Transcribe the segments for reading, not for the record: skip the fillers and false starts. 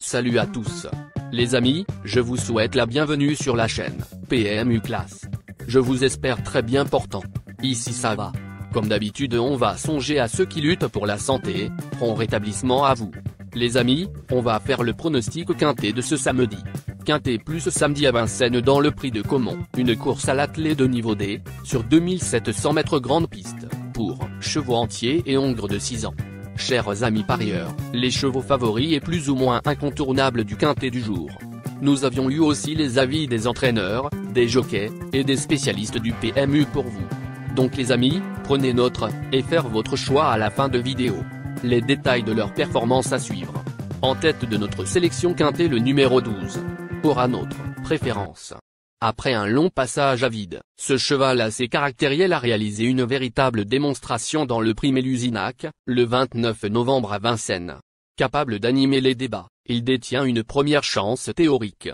Salut à tous. Les amis, je vous souhaite la bienvenue sur la chaîne PMU Classe. Je vous espère très bien portant. Ici ça va. Comme d'habitude on va songer à ceux qui luttent pour la santé, prompt rétablissement à vous. Les amis, on va faire le pronostic quintet de ce samedi. Quintet plus samedi à Vincennes dans le prix de Caumont, une course à l'attelé de niveau D, sur 2700 mètres grande piste, pour chevaux entiers et hongres de 6 ans. Chers amis parieurs, les chevaux favoris et plus ou moins incontournables du quintet du jour. Nous avions eu aussi les avis des entraîneurs, des jockeys, et des spécialistes du PMU pour vous. Donc les amis, prenez note, et faire votre choix à la fin de vidéo. Les détails de leur performance à suivre. En tête de notre sélection quintet le numéro 12. Aura notre préférence. Après un long passage à vide, ce cheval assez caractériel a réalisé une véritable démonstration dans le prix Mélusinac, le 29 novembre à Vincennes. Capable d'animer les débats, il détient une première chance théorique.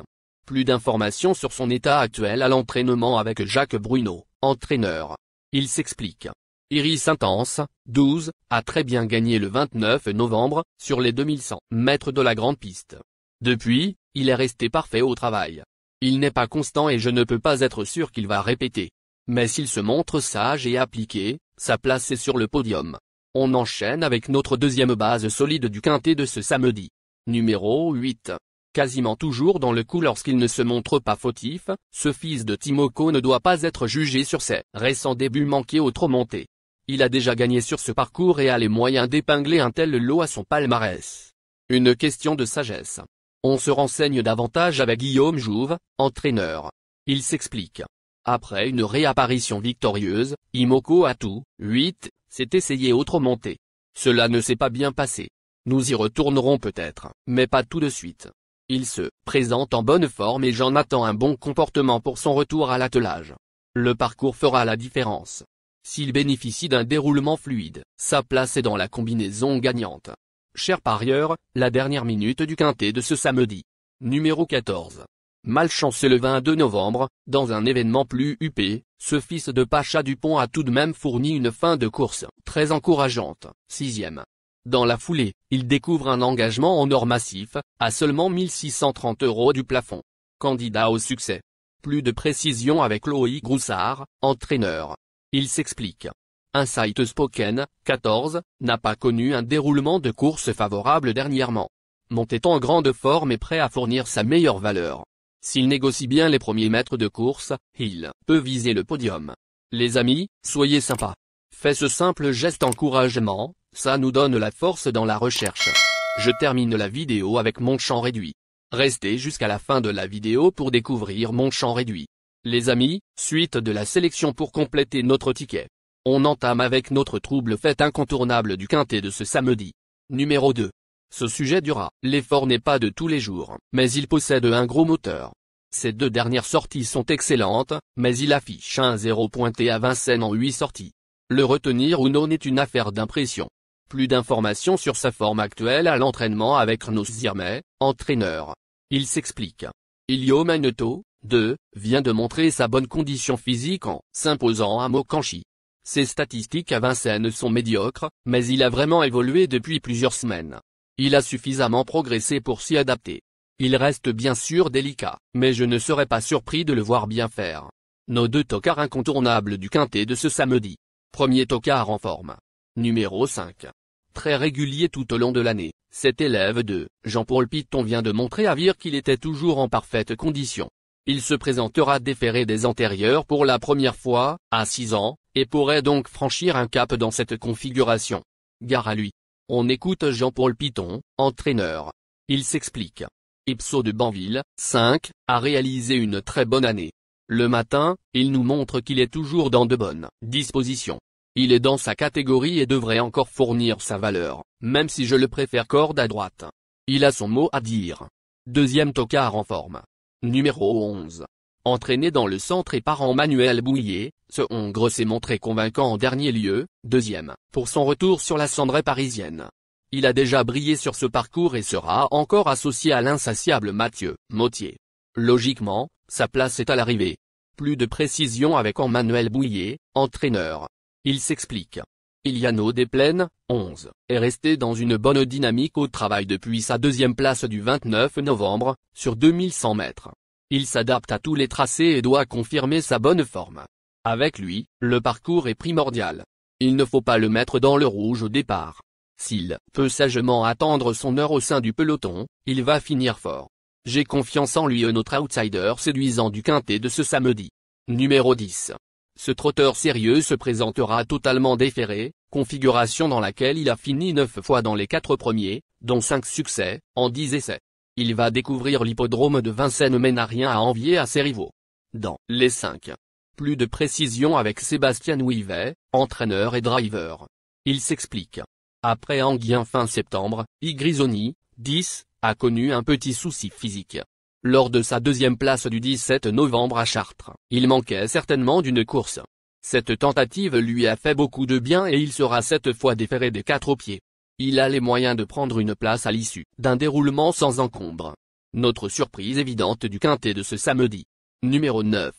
Plus d'informations sur son état actuel à l'entraînement avec Jacques Bruno, entraîneur. Il s'explique. Iris Intense, 12, a très bien gagné le 29 novembre, sur les 2100 mètres de la grande piste. Depuis, il est resté parfait au travail. Il n'est pas constant et je ne peux pas être sûr qu'il va répéter. Mais s'il se montre sage et appliqué, sa place est sur le podium. On enchaîne avec notre deuxième base solide du quintet de ce samedi. Numéro 8. Quasiment toujours dans le coup lorsqu'il ne se montre pas fautif, ce fils de Timoko ne doit pas être jugé sur ses récents débuts manqués au trot monté. Il a déjà gagné sur ce parcours et a les moyens d'épingler un tel lot à son palmarès. Une question de sagesse. On se renseigne davantage avec Guillaume Jouve, entraîneur. Il s'explique. Après une réapparition victorieuse, Imoko Atou, 8, s'est essayé au trot monté. Cela ne s'est pas bien passé. Nous y retournerons peut-être, mais pas tout de suite. Il se présente en bonne forme et j'en attends un bon comportement pour son retour à l'attelage. Le parcours fera la différence. S'il bénéficie d'un déroulement fluide, sa place est dans la combinaison gagnante. Chers parieurs, la dernière minute du quintet de ce samedi. Numéro 14. Malchanceux le 22 novembre, dans un événement plus huppé, ce fils de Pacha Dupont a tout de même fourni une fin de course très encourageante, 6e. Dans la foulée, il découvre un engagement en or massif, à seulement 1630 € du plafond. Candidat au succès. Plus de précision avec Loïc Groussard, entraîneur. Il s'explique. Insight Spoken, 14, n'a pas connu un déroulement de course favorable dernièrement. Monté en grande forme et prêt à fournir sa meilleure valeur. S'il négocie bien les premiers mètres de course, il peut viser le podium. Les amis, soyez sympas. Faites ce simple geste encouragement, ça nous donne la force dans la recherche. Je termine la vidéo avec mon champ réduit. Restez jusqu'à la fin de la vidéo pour découvrir mon champ réduit. Les amis, suite de la sélection pour compléter notre ticket. On entame avec notre trouble fête incontournable du quintet de ce samedi. Numéro 2. Ce sujet dura. L'effort n'est pas de tous les jours, mais il possède un gros moteur. Ses deux dernières sorties sont excellentes, mais il affiche un 0 pointé à Vincennes en 8 sorties. Le retenir ou non est une affaire d'impression. Plus d'informations sur sa forme actuelle à l'entraînement avec Arnaud Zirmet, entraîneur. Il s'explique. Ilio Magneto, 2, vient de montrer sa bonne condition physique en s'imposant à Mokanchi. Ses statistiques à Vincennes sont médiocres, mais il a vraiment évolué depuis plusieurs semaines. Il a suffisamment progressé pour s'y adapter. Il reste bien sûr délicat, mais je ne serais pas surpris de le voir bien faire. Nos deux tocards incontournables du quintet de ce samedi. Premier tocard en forme. Numéro 5. Très régulier tout au long de l'année, cet élève de Jean-Paul Piton vient de montrer à Vire qu'il était toujours en parfaite condition. Il se présentera déféré des antérieurs pour la première fois, à 6 ans, et pourrait donc franchir un cap dans cette configuration. Gare à lui. On écoute Jean-Paul Piton, entraîneur. Il s'explique. Ipso de Banville, 5, a réalisé une très bonne année. Le matin, il nous montre qu'il est toujours dans de bonnes dispositions. Il est dans sa catégorie et devrait encore fournir sa valeur, même si je le préfère corde à droite. Il a son mot à dire. Deuxième tocard en forme. Numéro 11. Entraîné dans le centre et par Emmanuel Bouillet, ce Hongre s'est montré convaincant en dernier lieu, deuxième, pour son retour sur la cendrée parisienne. Il a déjà brillé sur ce parcours et sera encore associé à l'insatiable Mathieu Mottier. Logiquement, sa place est à l'arrivée. Plus de précision avec Emmanuel Bouillet, entraîneur. Il s'explique. Iliano Desplaines, 11, est resté dans une bonne dynamique au travail depuis sa deuxième place du 29 novembre, sur 2100 mètres. Il s'adapte à tous les tracés et doit confirmer sa bonne forme. Avec lui, le parcours est primordial. Il ne faut pas le mettre dans le rouge au départ. S'il peut sagement attendre son heure au sein du peloton, il va finir fort. J'ai confiance en lui, un autre outsider séduisant du quintet de ce samedi. Numéro 10. Ce trotteur sérieux se présentera totalement déferré, configuration dans laquelle il a fini 9 fois dans les 4 premiers, dont 5 succès, en 10 essais. Il va découvrir l'hippodrome de Vincennes mais n'a rien à envier à ses rivaux. Dans les 5. Plus de précision avec Sébastien Ouivet, entraîneur et driver. Il s'explique. Après Anguien fin septembre, Grisoni, 10, a connu un petit souci physique. Lors de sa deuxième place du 17 novembre à Chartres, il manquait certainement d'une course. Cette tentative lui a fait beaucoup de bien et il sera cette fois déféré des 4 au pied. Il a les moyens de prendre une place à l'issue d'un déroulement sans encombre. Notre surprise évidente du quintet de ce samedi. Numéro 9.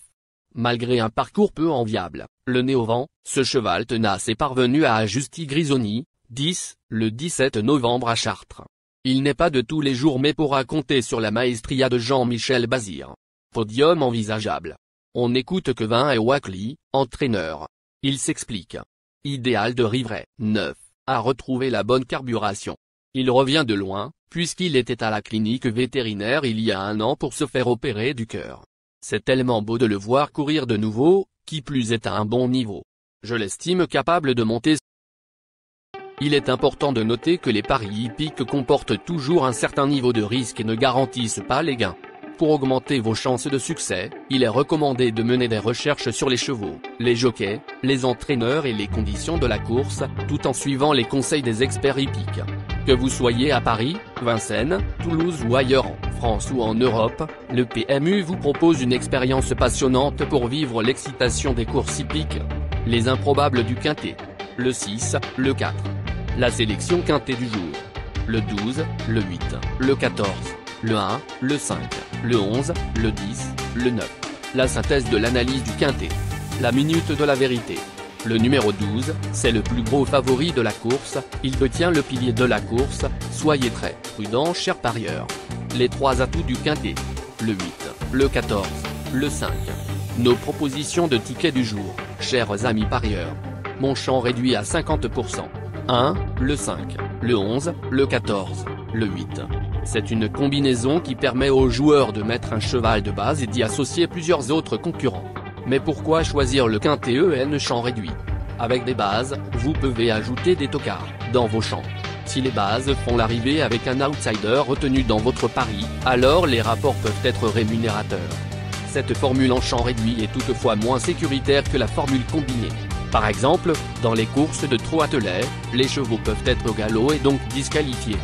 Malgré un parcours peu enviable, le nez au vent, ce cheval tenace est parvenu à ajuster Grisoni, 10, le 17 novembre à Chartres. Il n'est pas de tous les jours mais pourra compter sur la maestria de Jean-Michel Bazir. Podium envisageable. On n'écoute que Vin et Wackley, entraîneur. Il s'explique. Idéal de Rivray, 9, a retrouvé la bonne carburation. Il revient de loin, puisqu'il était à la clinique vétérinaire il y a 1 an pour se faire opérer du cœur. C'est tellement beau de le voir courir de nouveau, qui plus est à un bon niveau. Je l'estime capable de monter. Il est important de noter que les paris hippiques comportent toujours un certain niveau de risque et ne garantissent pas les gains. Pour augmenter vos chances de succès, il est recommandé de mener des recherches sur les chevaux, les jockeys, les entraîneurs et les conditions de la course, tout en suivant les conseils des experts hippiques. Que vous soyez à Paris, Vincennes, Toulouse ou ailleurs en France ou en Europe, le PMU vous propose une expérience passionnante pour vivre l'excitation des courses hippiques. Les improbables du quintet. Le 6, le 4. La sélection quintet du jour. Le 12, le 8, le 14, le 1, le 5, le 11, le 10, le 9. La synthèse de l'analyse du quintet. La minute de la vérité. Le numéro 12, c'est le plus gros favori de la course, il détient le pilier de la course, soyez très prudents chers parieurs. Les 3 atouts du quintet. Le 8, le 14, le 5. Nos propositions de tickets du jour, chers amis parieurs. Mon champ réduit à 50%. 1, le 5, le 11, le 14, le 8. C'est une combinaison qui permet aux joueurs de mettre un cheval de base et d'y associer plusieurs autres concurrents. Mais pourquoi choisir le quintet champ réduit? Avec des bases, vous pouvez ajouter des tocards dans vos champs. Si les bases font l'arrivée avec un outsider retenu dans votre pari, alors les rapports peuvent être rémunérateurs. Cette formule en champ réduit est toutefois moins sécuritaire que la formule combinée. Par exemple, dans les courses de trot attelé, les chevaux peuvent être au galop et donc disqualifiés.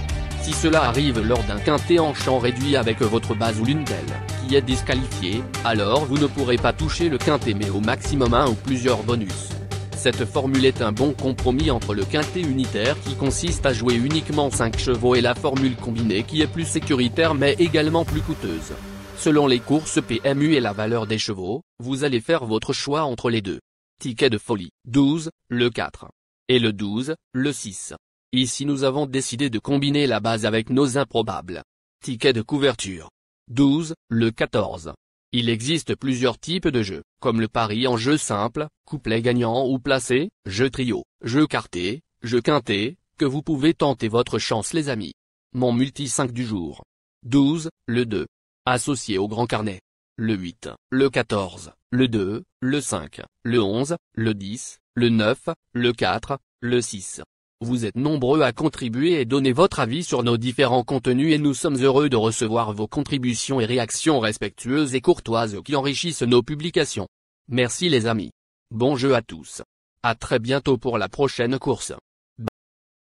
Si cela arrive lors d'un quintet en champ réduit avec votre base ou l'une d'elles, qui est disqualifiée, alors vous ne pourrez pas toucher le quintet mais au maximum 1 ou plusieurs bonus. Cette formule est un bon compromis entre le quintet unitaire qui consiste à jouer uniquement 5 chevaux et la formule combinée qui est plus sécuritaire mais également plus coûteuse. Selon les courses PMU et la valeur des chevaux, vous allez faire votre choix entre les deux. Ticket de folie, 12, le 4. Et le 12, le 6. Ici nous avons décidé de combiner la base avec nos improbables. Ticket de couverture. 12, le 14. Il existe plusieurs types de jeux, comme le pari en jeu simple, couplet gagnant ou placé, jeu trio, jeu quarté, jeu quintet, que vous pouvez tenter votre chance les amis. Mon multi 5 du jour. 12, le 2. Associé au grand carnet. Le 8, le 14, le 2, le 5, le 11, le 10, le 9, le 4, le 6. Vous êtes nombreux à contribuer et donner votre avis sur nos différents contenus et nous sommes heureux de recevoir vos contributions et réactions respectueuses et courtoises qui enrichissent nos publications. Merci les amis. Bon jeu à tous. À très bientôt pour la prochaine course.